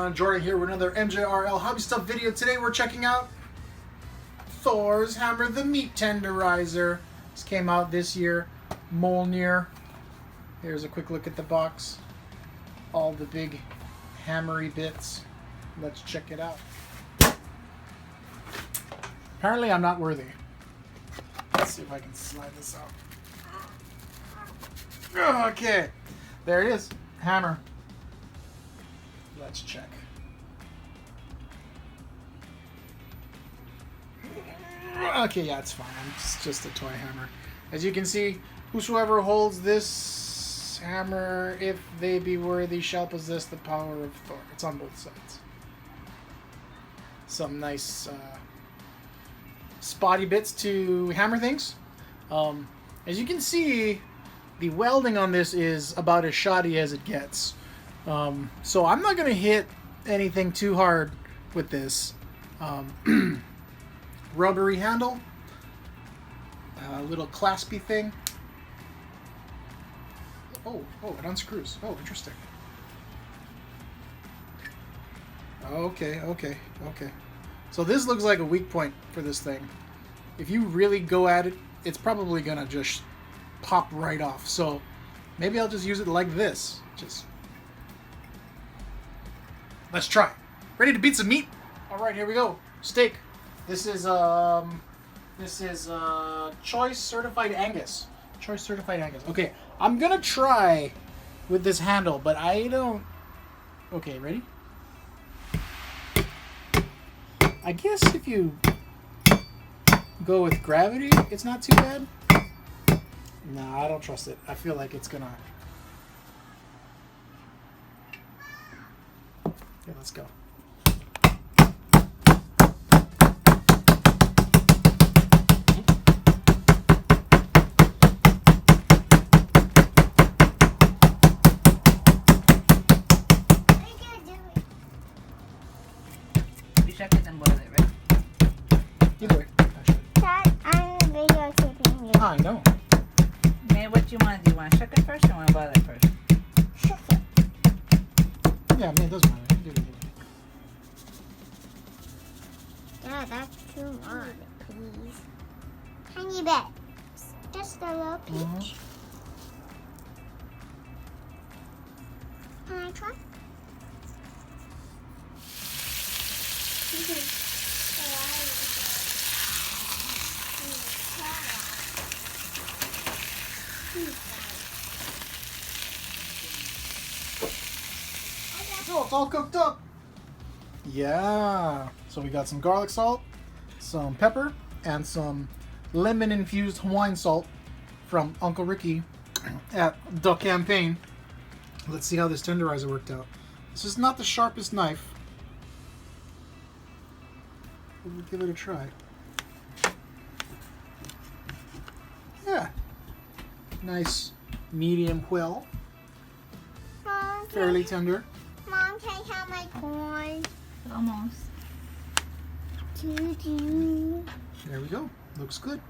everyone, Jordan here with another MJRL Hobby Stuff video. Today we're checking out Thor's Hammer the Meat Tenderizer. This came out this year, Mjolnir. Here's a quick look at the box. All the big hammery bits. Let's check it out. Apparently I'm not worthy. Let's see if I can slide this out. Okay, there it is. Hammer. Let's check. Okay, yeah, it's fine. It's just a toy hammer. As you can see, whosoever holds this hammer, if they be worthy, shall possess the power of Thor. It's on both sides. Some nice spotty bits to hammer things. As you can see, the welding on this is about as shoddy as it gets. So I'm not going to hit anything too hard with this. Rubbery handle. A little claspy thing. Oh, it unscrews. Oh, interesting. Okay. So this looks like a weak point for this thing. If you really go at it, it's probably going to just pop right off. So maybe I'll just use it like this. Let's try. Ready to beat some meat? All right, here we go. Steak. This is Choice Certified Angus. Choice Certified Angus. Okay, I'm gonna try with this handle, but I don't. Okay, ready? I guess if you go with gravity, it's not too bad. No, I don't trust it. I feel like it's gonna. Okay, let's go. You check it and boil it, right? Either way, I should. Dad, I'm videotaping you. I know. Maybe what you want to do? You want to check it first or you want to boil it first? Shut it. Yeah, I mean, it doesn't matter. Do it. Dad, that's too much, please. Tiny bit. Just a little pinch. Can I try? So it's all cooked up. Yeah. So we got some garlic salt, some pepper, and some lemon-infused Hawaiian salt from Uncle Ricky at The Campaign. Let's see how this tenderizer worked out. This is not the sharpest knife. We'll give it a try. Yeah. Nice medium quill. Mom, Fairly tender. Mom, can I have my corn? Almost. Doo-doo. There we go. Looks good.